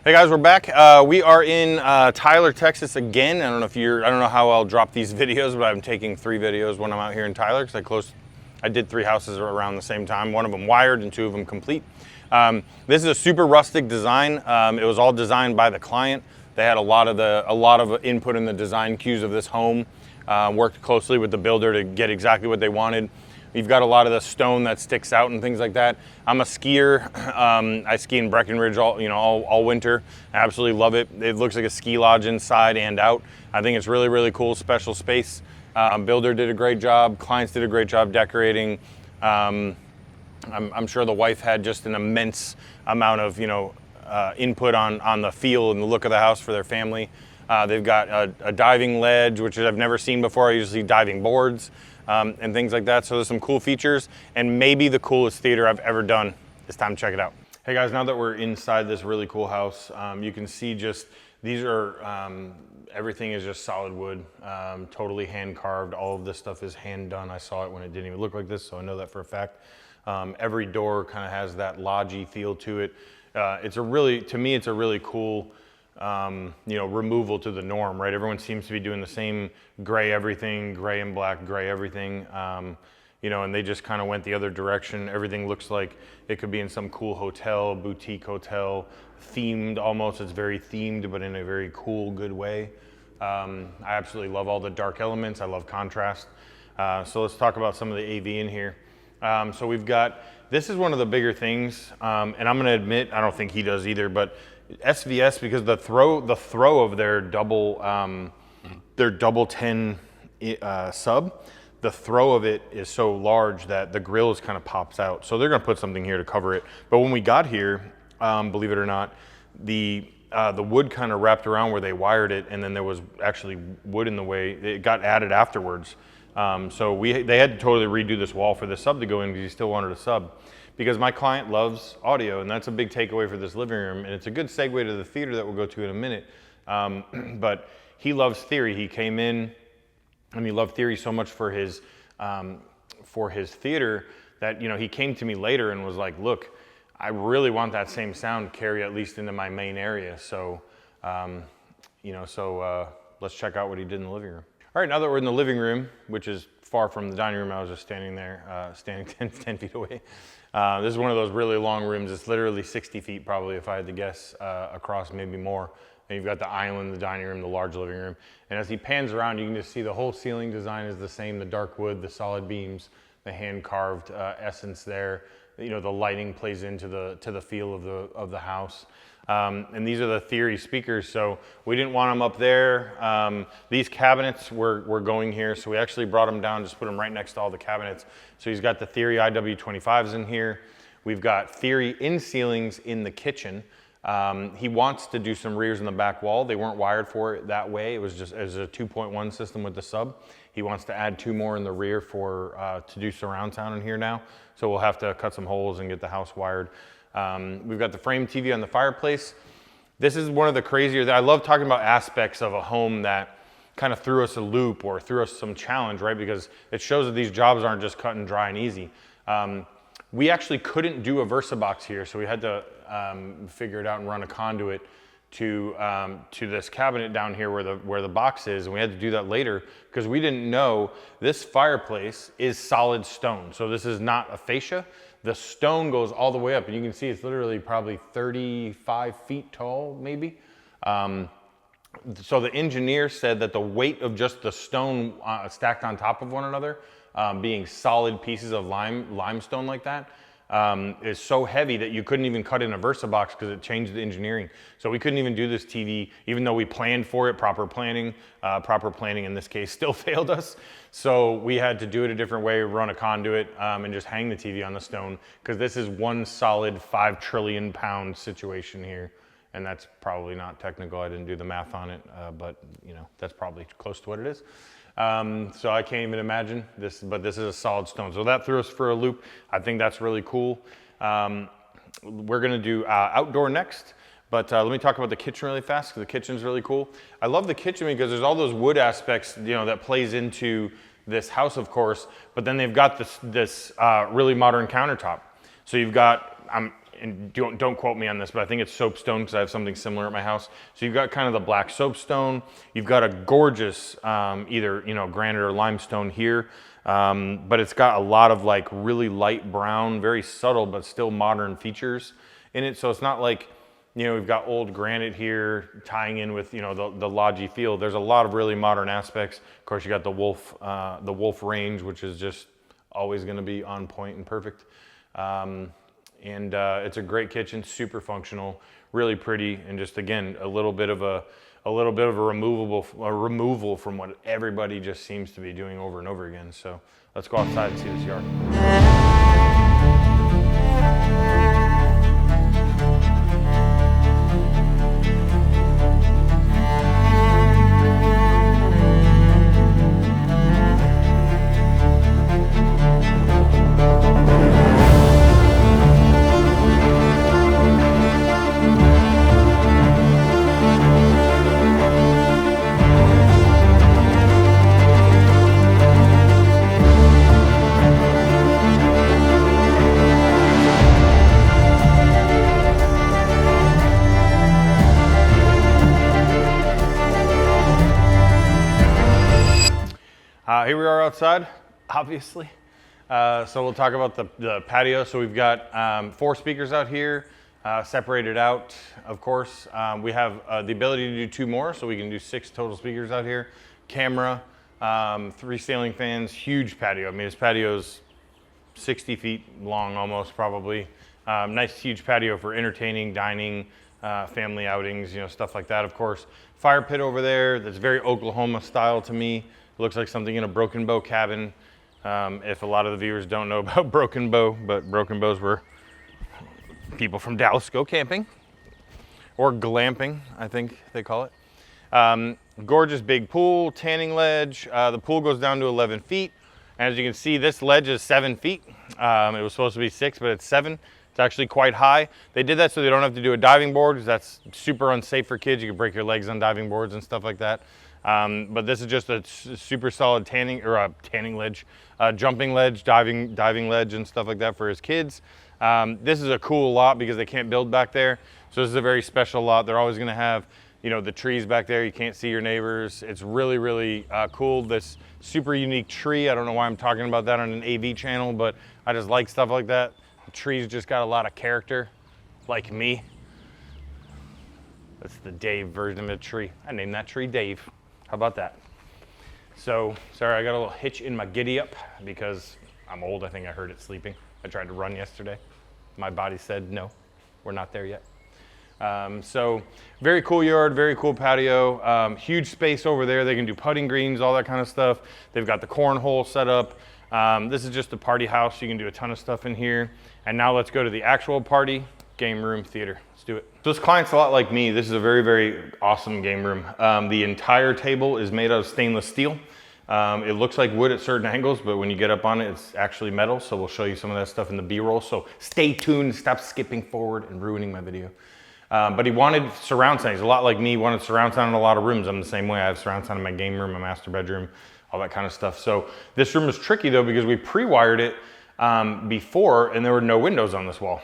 Hey guys, we're back. We are in Tyler, Texas again. I don't know how I'll drop these videos, but I'm taking 3 videos when I'm out here in Tyler because I did 3 houses around the same time. One of them wired and 2 of them complete. This is a super rustic design. It was all designed by the client. They had a lot of input in the design cues of this home. Worked closely with the builder to get exactly what they wanted. You've got a lot of the stone that sticks out and things like that. I'm a skier. I ski in Breckenridge all winter. I absolutely love it. It looks like a ski lodge inside and out. I think it's really, really cool, special space. Builder did a great job. Clients did a great job decorating. I'm sure the wife had just an immense amount of input on the feel and the look of the house for their family. They've got a diving ledge, which I've never seen before. I usually see diving boards. And things like that. So there's some cool features and maybe the coolest theater I've ever done. It's time to check it out. Hey guys, now that we're inside this really cool house, you can see these are, everything is just solid wood, totally hand carved. All of this stuff is hand done. I saw it when it didn't even look like this, so I know that for a fact. Every door kind of has that lodgy feel to it. To me, it's a really cool removal to the norm, right? Everyone seems to be doing the same gray everything, gray and black, gray everything, and they just kind of went the other direction. Everything looks like it could be in some cool hotel, boutique hotel, themed almost. It's very themed, but in a very cool, good way. I absolutely love all the dark elements. I love contrast. So let's talk about some of the AV in here. So this is one of the bigger things, and I'm gonna admit, I don't think he does either, but SVS, because the throw of their double 10 sub, the throw of it is so large that the grills kind of pops out. So they're gonna put something here to cover it. But when we got here, believe it or not, the wood kind of wrapped around where they wired it, and then there was actually wood in the way. It got added afterwards. So they had to totally redo this wall for the sub to go in because you still wanted a sub. Because my client loves audio, and that's a big takeaway for this living room, and it's a good segue to the theater that we'll go to in a minute. But he loves theory. He came in, and he loved theory so much for his theater that he came to me later and was like, "Look, I really want that same sound to carry at least into my main area." So, let's check out what he did in the living room. All right, now that we're in the living room, which is far from the dining room, I was just standing there, standing 10 feet away. This is one of those really long rooms. It's literally 60 feet probably, if I had to guess, across, maybe more. And you've got the island, the dining room, the large living room. And as he pans around, you can just see the whole ceiling design is the same, the dark wood, the solid beams, the hand-carved essence there. The lighting plays into the feel of the house. And these are the Theory speakers, so we didn't want them up there. These cabinets were going here, so we actually brought them down, just put them right next to all the cabinets. So he's got the Theory IW25s in here. We've got Theory in ceilings in the kitchen. He wants to do some rears in the back wall. They weren't wired for it that way. It was just as a 2.1 system with the sub. He wants to add 2 more in the rear to do surround sound in here now. So we'll have to cut some holes and get the house wired. We've got the frame TV on the fireplace. This is one of the crazier, I love talking about aspects of a home that kind of threw us a loop or threw us some challenge, right? Because it shows that these jobs aren't just cut and dry and easy. We actually couldn't do a VersaBox here, so we had to figure it out and run a conduit to this cabinet down here where the box is, and we had to do that later because we didn't know this fireplace is solid stone. So this is not a fascia. The stone goes all the way up, and you can see it's literally probably 35 feet tall, maybe. So the engineer said that the weight of just the stone stacked on top of one another, being solid pieces of limestone like that, is so heavy that you couldn't even cut in a VersaBox because it changed the engineering. So we couldn't even do this TV, even though we planned for it, proper planning in this case still failed us. So we had to do it a different way, run a conduit, and just hang the TV on the stone, because this is one solid 5 trillion pound situation here. And that's probably not technical. I didn't do the math on it, but that's probably close to what it is. So I can't even imagine this, but this is a solid stone. So that threw us for a loop. I think that's really cool. We're gonna do outdoor next, but let me talk about the kitchen really fast, because the kitchen's really cool. I love the kitchen because there's all those wood aspects, that plays into this house, of course, but then they've got this really modern countertop. So you've got, and don't quote me on this, but I think it's soapstone because I have something similar at my house. So you've got kind of the black soapstone. You've got a gorgeous either granite or limestone here, but it's got a lot of like really light brown, very subtle but still modern features in it. So it's not like we've got old granite here tying in with the lodgy feel. There's a lot of really modern aspects. Of course, you got the wolf range, which is just always going to be on point and perfect. And it's a great kitchen, super functional, really pretty, and just again a little bit of a removal from what everybody just seems to be doing over and over again. So let's go outside and see this yard. Here we are outside, obviously. So we'll talk about the patio. So we've got 4 speakers out here, separated out, of course. We have the ability to do 2 more, so we can do 6 total speakers out here. Camera, 3 ceiling fans, huge patio. I mean, this patio's 60 feet long almost, probably. Nice huge patio for entertaining, dining, family outings, stuff like that, of course. Fire pit over there that's very Oklahoma style to me. Looks like something in a Broken Bow cabin. If a lot of the viewers don't know about Broken Bow, but Broken Bows were people from Dallas go camping, or glamping, I think they call it. Gorgeous big pool, tanning ledge. The pool goes down to 11 feet. As you can see, this ledge is 7 feet. It was supposed to be 6, but it's 7. It's actually quite high. They did that so they don't have to do a diving board, because that's super unsafe for kids. You can break your legs on diving boards and stuff like that. But this is just a super solid tanning ledge, jumping ledge, diving ledge and stuff like that for his kids. This is a cool lot because they can't build back there. So this is a very special lot. They're always gonna have, the trees back there. You can't see your neighbors. It's really, really cool. This super unique tree. I don't know why I'm talking about that on an AV channel, but I just like stuff like that. The tree's just got a lot of character, like me. That's the Dave version of a tree. I named that tree Dave. How about that? So, sorry, I got a little hitch in my giddy up because I'm old. I think I heard it sleeping. I tried to run yesterday. My body said, no, we're not there yet. So very cool yard, very cool patio, huge space over there. They can do putting greens, all that kind of stuff. They've got the cornhole set up. This is just a party house. You can do a ton of stuff in here. And now let's go to the actual party game room theater. Let's do it. So this client's a lot like me. This is a very, very awesome game room. The entire table is made out of stainless steel. It looks like wood at certain angles, but when you get up on it, it's actually metal. So we'll show you some of that stuff in the B-roll. So stay tuned, stop skipping forward and ruining my video. But he wanted surround sound. He's a lot like me, wanted surround sound in a lot of rooms. I'm the same way. I have surround sound in my game room, my master bedroom, all that kind of stuff. So this room was tricky though, because we pre-wired it before, and there were no windows on this wall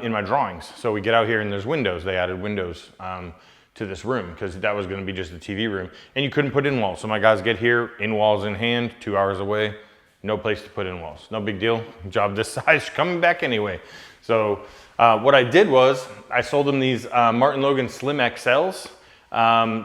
in my drawings. So we get out here and there's windows. They added windows to this room because that was going to be just a TV room, and you couldn't put in walls. So my guys get here, in walls in hand, 2 hours away, no place to put in walls. No big deal. Job this size, coming back anyway. So what I did was I sold them these Martin Logan Slim XLs,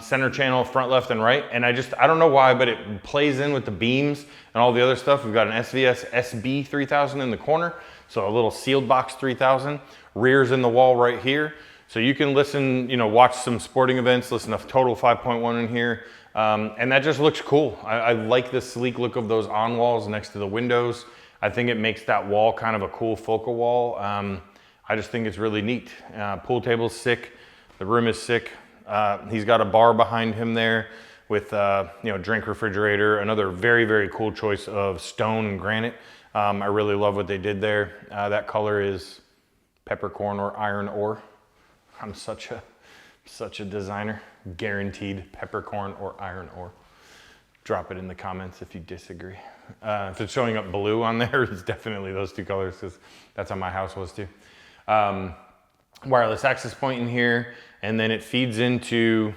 center channel, front, left, and right. And I don't know why, but it plays in with the beams and all the other stuff. We've got an SVS SB 3000 in the corner. So a little sealed box 3000, rears in the wall right here. So you can listen, watch some sporting events, listen to Total 5.1 in here. And that just looks cool. I like the sleek look of those on walls next to the windows. I think it makes that wall kind of a cool focal wall. I just think it's really neat. Pool table's sick. The room is sick. He's got a bar behind him there with drink refrigerator. Another very, very cool choice of stone and granite. I really love what they did there. That color is peppercorn or iron ore. I'm such a designer. Guaranteed peppercorn or iron ore. Drop it in the comments if you disagree. If it's showing up blue on there, it's definitely those two colors, because that's how my house was too. wireless access point in here, and then it feeds into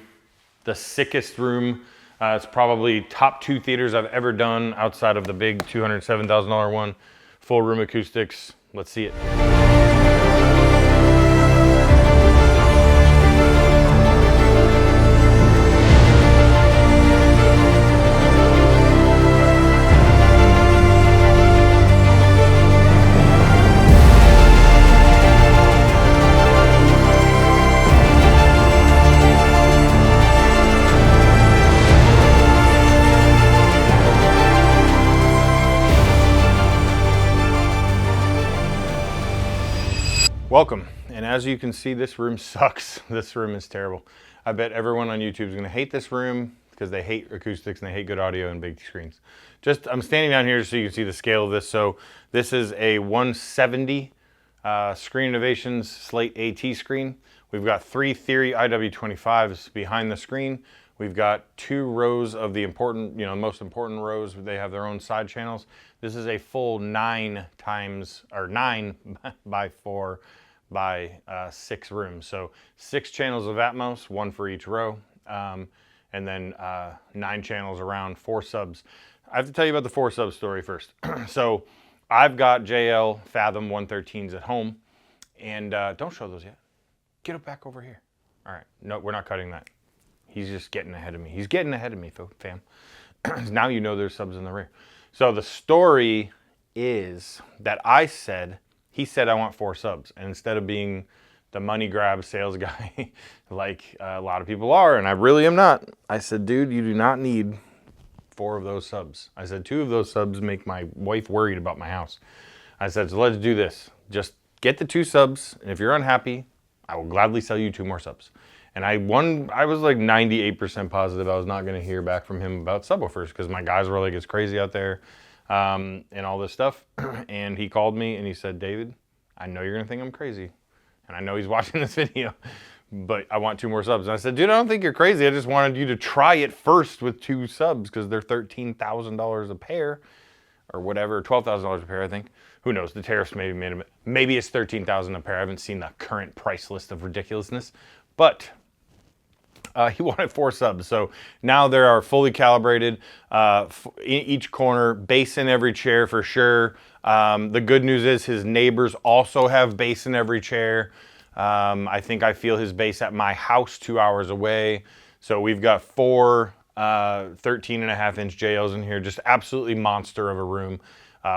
the sickest room. It's probably top 2 theaters I've ever done outside of the big $207,000 one. Full room acoustics. Let's see it. Welcome, and as you can see, this room sucks. This room is terrible. I bet everyone on YouTube is gonna hate this room because they hate acoustics and they hate good audio and big screens. I'm standing down here so you can see the scale of this. So this is a 170 Screen Innovations Slate AT screen. We've got 3 Theory IW25s behind the screen. We've got 2 rows of the important, most important rows. They have their own side channels. This is a full 9 by 4 by 6 rooms. So 6 channels of Atmos, 1 for each row, and then 9 channels around, 4 subs. I have to tell you about the 4 sub story first. So I've got JL Fathom 113s at home, and don't show those yet. Get it back over here. All right, no, we're not cutting that. He's just getting ahead of me. He's getting ahead of me, fam. Now you know there's subs in the rear. So the story is that he said I want 4 subs, and instead of being the money grab sales guy like a lot of people are, and I really am not, I said, dude, you do not need 4 of those subs. I said 2 of those subs make my wife worried about my house. I said, so let's do this. Just get the 2 subs, and if you're unhappy, I will gladly sell you 2 more subs. And I was like 98% positive I was not going to hear back from him about subwoofers because my guys were like, it's crazy out there and all this stuff. And he called me and he said, David, I know you're going to think I'm crazy. And I know he's watching this video, but I want 2 more subs. And I said, dude, I don't think you're crazy. I just wanted you to try it first with 2 subs because they're $13,000 a pair or whatever, $12,000 a pair, I think. Who knows? The tariffs maybe it's $13,000 a pair. I haven't seen the current price list of ridiculousness, but he wanted 4 subs. So now there are fully calibrated, each corner, bass in every chair for sure. The good news is his neighbors also have bass in every chair. I think I feel his bass at my house 2 hours away. So we've got 4 13.5-inch JLs in here, just absolutely monster of a room.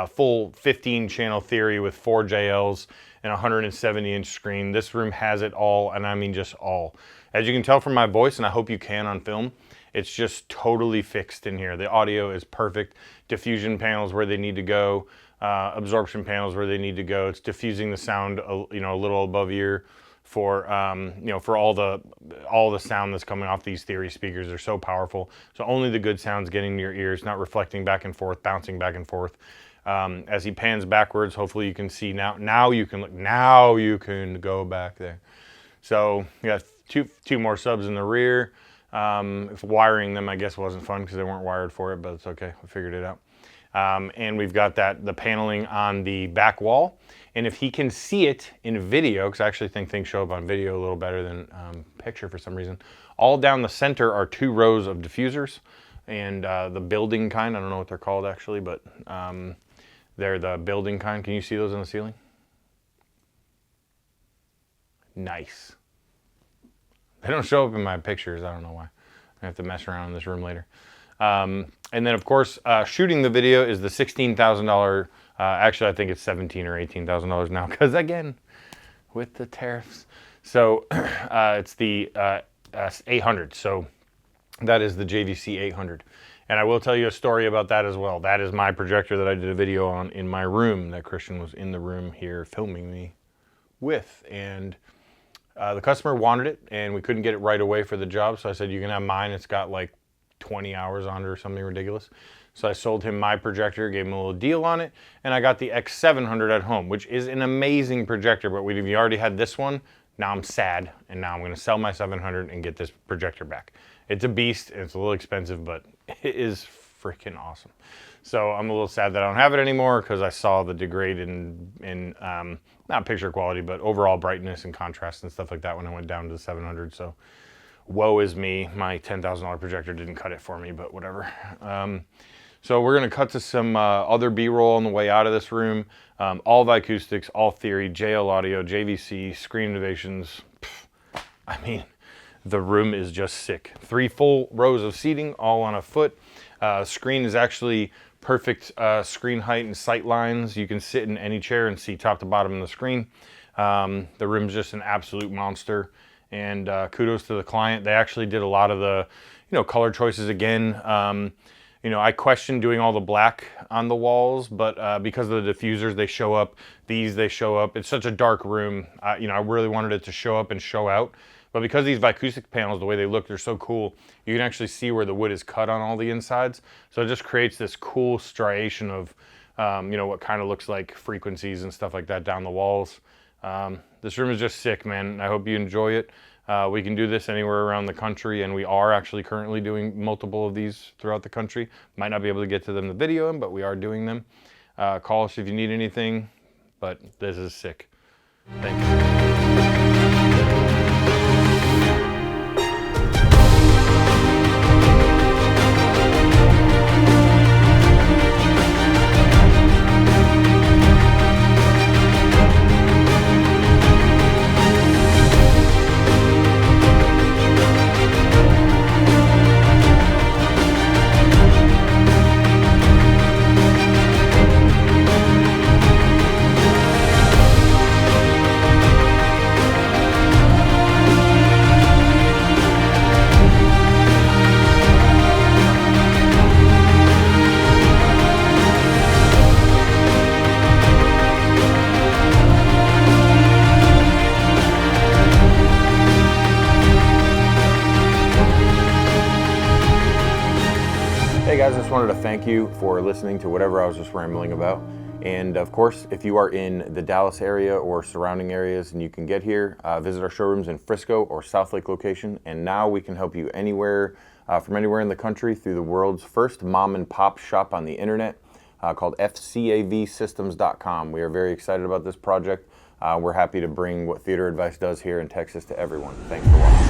Full 15 channel Theory with 4 JLs and a 170-inch screen. This room has it all, and I mean just all. As you can tell from my voice, and I hope you can on film, it's just totally fixed in here. The audio is perfect. Diffusion panels where they need to go, absorption panels where they need to go. It's diffusing the sound, a little above ear for for all the sound that's coming off these Theory speakers. They're so powerful. So only the good sound's getting to your ears, not reflecting back and forth, bouncing back and forth. As he pans backwards, hopefully you can see now. Now you can look. Now you can go back there. So you got two more subs in the rear. If wiring them, I guess, wasn't fun because they weren't wired for it, but it's okay. We figured it out. And we've got the paneling on the back wall. And if he can see it in video, because I actually think things show up on video a little better than picture for some reason, all down the center are 2 rows of diffusers. And the building kind, I don't know what they're called actually, but they're the building kind. Can you see those on the ceiling? Nice. They don't show up in my pictures. I don't know why. I have to mess around in this room later. And then, of course, shooting the video is the $16,000. Actually, I think it's $17,000 or $18,000 now because, again, with the tariffs. So it's the 800. So that is the JVC 800. And I will tell you a story about that as well. That is my projector that I did a video on in my room that Christian was in the room here filming me with. And the customer wanted it, and we couldn't get it right away for the job. So I said, you can have mine. It's got like 20 hours on it or something ridiculous. So I sold him my projector, gave him a little deal on it, and I got the X700 at home, which is an amazing projector, but we already had this one. Now I'm sad, and now I'm going to sell my 700 and get this projector back. It's a beast, and it's a little expensive, but it is freaking awesome. So I'm a little sad that I don't have it anymore because I saw the degrade in not picture quality, but overall brightness and contrast and stuff like that when I went down to the 700. So woe is me. My $10,000 projector didn't cut it for me, but whatever. So we're going to cut to some other B-roll on the way out of this room. All Vicoustics, all theory, JL Audio, JVC, Screen Innovations. I mean, the room is just sick. 3 full rows of seating, all on a foot. Screen is actually perfect screen height and sight lines. You can sit in any chair and see top to bottom of the screen. The room's just an absolute monster. And kudos to the client. They actually did a lot of the, color choices again. I questioned doing all the black on the walls, but because of the diffusers, they show up. They show up. It's such a dark room. I really wanted it to show up and show out. But because these Vicoustic panels, the way they look, they're so cool, you can actually see where the wood is cut on all the insides. So it just creates this cool striation of, what kind of looks like frequencies and stuff like that down the walls. This room is just sick, man. I hope you enjoy it. We can do this anywhere around the country, and we are actually currently doing multiple of these throughout the country. Might not be able to get to them in the video, but we are doing them. Call us if you need anything, but this is sick. Thank you. Hey guys, I just wanted to thank you for listening to whatever I was just rambling about. And of course, if you are in the Dallas area or surrounding areas and you can get here, visit our showrooms in Frisco or Southlake location. And now we can help you anywhere, from anywhere in the country through the world's first mom and pop shop on the internet called FCAVsystems.com. We are very excited about this project. We're happy to bring what Theater Advice does here in Texas to everyone. Thanks for watching.